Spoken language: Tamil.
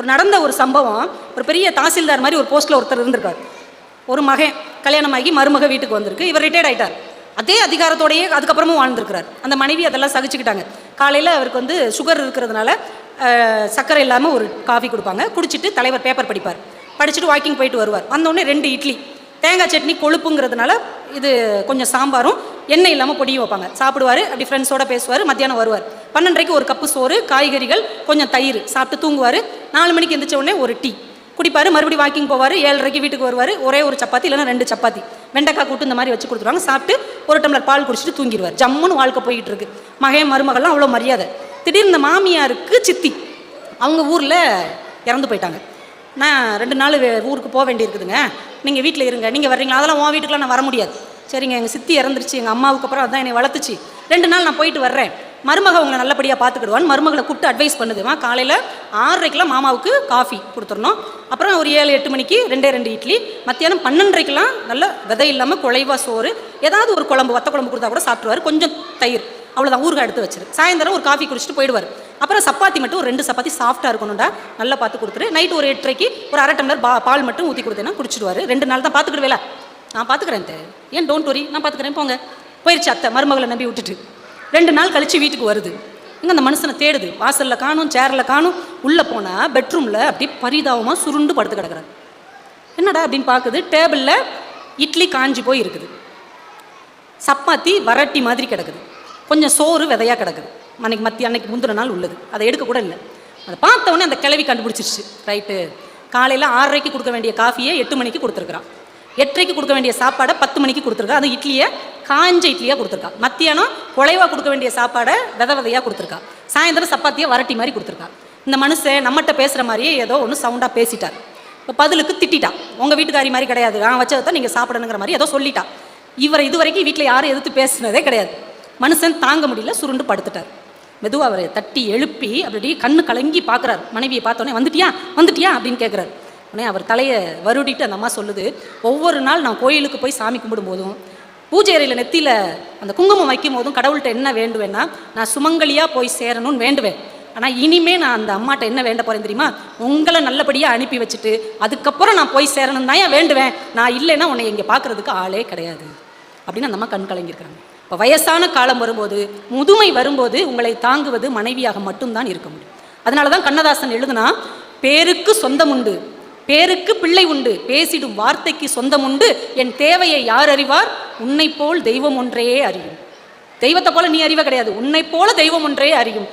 ஒரு நடந்த ஒரு சம்பவம். ஒரு பெரிய தாசில்தார் மாதிரி ஒரு போஸ்ட்டில் ஒருத்தர் இருந்திருக்கார். ஒரு மகன் கல்யாணமாகி மருமக வீட்டுக்கு வந்திருக்கு. இவர் ரிட்டையர்ட் ஆகிட்டார். அதே அதிகாரத்தோடையே அதுக்கப்புறமும் வாழ்ந்துருக்கிறார். அந்த மனைவி அதெல்லாம் சகிச்சுக்கிட்டாங்க. காலையில் அவருக்கு வந்து சுகர் இருக்கிறதுனால சர்க்கரை இல்லாமல் ஒரு காஃபி கொடுப்பாங்க. குடிச்சிட்டு தலைவர் பேப்பர் படிப்பார். படிச்சுட்டு வாக்கிங் போயிட்டு வருவார். வந்தோடனே 2 இட்லி, தேங்காய் சட்னி கொழுப்புங்கிறதுனால இது கொஞ்சம் சாம்பாரும் எண்ணெய் இல்லாமல் பொடியும் வைப்பாங்க. சாப்பிடுவார். அப்படி ஃப்ரெண்ட்ஸோடு பேசுவார். மத்தியானம் வருவார். 12:30 ஒரு கப்பு சோறு, காய்கறிகள், கொஞ்சம் தயிர் சாப்பிட்டு தூங்குவார். 4 மணிக்கு எந்திரிச்ச உடனே ஒரு டீ குடிப்பார். மறுபடியும் வாக்கிங் போவார். 7:30 வீட்டுக்கு வருவார். ஒரே ஒரு சப்பாத்தி இல்லைன்னா 2 சப்பாத்தி, வெண்டைக்காய் கூட்டு இந்த மாதிரி வச்சு கொடுத்துருவாங்க. சாப்பிட்டு ஒரு டம்ளர் பால் குடிச்சிட்டு தூங்கிடுவார். ஜம்முன்னு வாழ்க்கை போய்கிட்டு இருக்கு. மகன் மருமகள்லாம் அவ்வளோ மரியாதை. திடீர்னு இந்த மாமியாருக்கு சித்தி அவங்க ஊரில் இறந்து போயிட்டாங்க. நான் 2 நாள் ஊருக்கு போக வேண்டியிருக்குதுங்க, நீங்கள் வீட்டில் இருங்க. நீங்கள் வர்றீங்களா? அதெல்லாம் உன் வீட்டுக்குலாம் நான் வர முடியாது. சரிங்க, எங்கள் சித்தி இறந்துருச்சு, எங்கள் அம்மாவுக்கு அப்புறம் அதான் என்னை வளர்த்துச்சு. 2 நாள் நான் போயிட்டு வர்றேன். மருமக உங்களை நல்லபடியாக பார்த்துக்கிடுவான்னு மருமகளை கூப்பிட்டு அட்வைஸ் பண்ணுதுமா. காலையில் 6:30 மாமாவுக்கு காஃபி கொடுத்துடணும். அப்புறம் ஒரு 7-8 மணிக்கு 2 இட்லி. மத்தியானம் 12:30 நல்ல விதை இல்லாமல் குழைவா சோறு, ஏதாவது ஒரு குழம்பு, வத்த குழம்பு கொடுத்தா கூட சாப்பிடுவார். கொஞ்சம் தயிர், அவ்வளோதான். ஊறுகாய் எடுத்து வச்சிரு. சாயந்தரம் ஒரு காஃபி குடிச்சிட்டு போயிடுவார். அப்புறம் சப்பாத்தி மட்டும் ஒரு 2 சப்பாத்தி சாஃப்டாக இருக்கணும்டா, நல்லா பார்த்து கொடுத்துரு. நைட்டு ஒரு 8:30 ஒரு அரை டம்ளர் பால் மட்டும் ஊற்றி கொடுத்தேன்னா குடிச்சிடுவார். 2 நாள் தான் பார்த்துக்கிடுவேல. நான் பார்த்துக்கிறேன், ஏன் டோன்ட் வரி, நான் பார்த்துக்கிறேன், போங்க. போயிடுச்சு அத்தை மருமகளை நம்பி விட்டுட்டு. 2 நாள் கழிச்சு வீட்டுக்கு வருது. இங்கே அந்த மனுஷனை தேடுது. வாசலில் காணும், சேரில் காணும். உள்ளே போனால் பெட்ரூமில் அப்படி பரிதாபமாக சுருண்டு படுத்து கிடக்குறாரு. என்னடா அப்படின்னு பார்க்குது. டேபிளில் இட்லி காஞ்சி போய் இருக்குது, சப்பாத்தி வரட்டி மாதிரி கிடக்குது, கொஞ்சம் சோறு விதையாக கிடக்குது. அன்னைக்கு முந்தின நாள் உள்ளது. அதை எடுக்க கூட இல்லை. அதை பார்த்தவொடனே அந்த கிளவி கண்டுபிடிச்சிருச்சு. ரைட்டு, காலையில் 6:30 கொடுக்க வேண்டிய காஃபியை 8 மணிக்கு கொடுத்துருக்குறான். 8:30 கொடுக்க வேண்டிய சாப்பாடை 10 மணிக்கு கொடுத்துருக்கா. அது இட்லியை காஞ்ச இட்லியாக கொடுத்துருக்கா. மத்தியானம் குழைவாக கொடுக்க வேண்டிய சாப்பாடை விதையாக கொடுத்துருக்கா. சாயந்தரம் சப்பாத்தியை வரட்டி மாதிரி கொடுத்துருக்கா. இந்த மனுஷன் நம்மகிட்ட பேசுகிற மாதிரியே ஏதோ ஒன்று சவுண்டாக பேசிட்டார். இப்போ பதிலுக்கு திட்டான். உங்கள் வீட்டுக்காரி மாதிரி கிடையாது, நான் வச்சதை தான் நீங்கள் சாப்பிடணுங்கிற மாதிரி ஏதோ சொல்லிட்டா. இவரை இது வரைக்கும் வீட்டில் யாரும் எதிர்த்து பேசுனதே கிடையாது. மனுஷன் தாங்க முடியல, சுருண்டு படுத்துட்டார். மெதுவாக அவரை தட்டி எழுப்பி அப்படி கண்ணு கலங்கி பார்க்குறாரு. மனைவியை பார்த்தோன்னே வந்துட்டியா அப்படின்னு கேட்குறாரு. உடனே அவர் தலையை வருடிட்டு அந்த அம்மா சொல்லுது, ஒவ்வொரு நாள் நான் கோயிலுக்கு போய் சாமி கும்பிடும் போதும், பூஜை அறையில் நெத்தியில் அந்த குங்குமம் வைக்கும் போதும் கடவுள்கிட்ட என்ன வேண்டுவேன்னா, நான் சுமங்கலியாக போய் சேரணும்னு வேண்டுவேன். ஆனால் இனிமே நான் அந்த அம்மாட்ட என்ன வேண்ட போகிறேன் தெரியுமா, உங்களை நல்லபடியாக அனுப்பி வச்சுட்டு அதுக்கப்புறம் நான் போய் சேரணும் தான் ஏன் வேண்டுவேன். நான் இல்லைன்னா உன்னை இங்கே பார்க்குறதுக்கு ஆளே கிடையாது அப்படின்னு அந்த அம்மா கண் கலங்கியிருக்கிறாங்க. இப்போ வயசான காலம் வரும்போது, முதுமை வரும்போது உங்களை தாங்குவது மனைவியாக மட்டும்தான் இருக்க முடியும். அதனால தான் கண்ணதாசன் எழுதுனா, பேருக்கு சொந்தம் உண்டு, பேருக்கு பிள்ளை உண்டு, பேசிடும் வார்த்தைக்கு சொந்தம் உண்டு, என் தேவையை யார் அறிவார், உன்னை போல் தெய்வம் ஒன்றே அறியும். தெய்வத்தை போல நீ அறிவ கிடையாது, உன்னை போல தெய்வம் ஒன்றே அறியும்.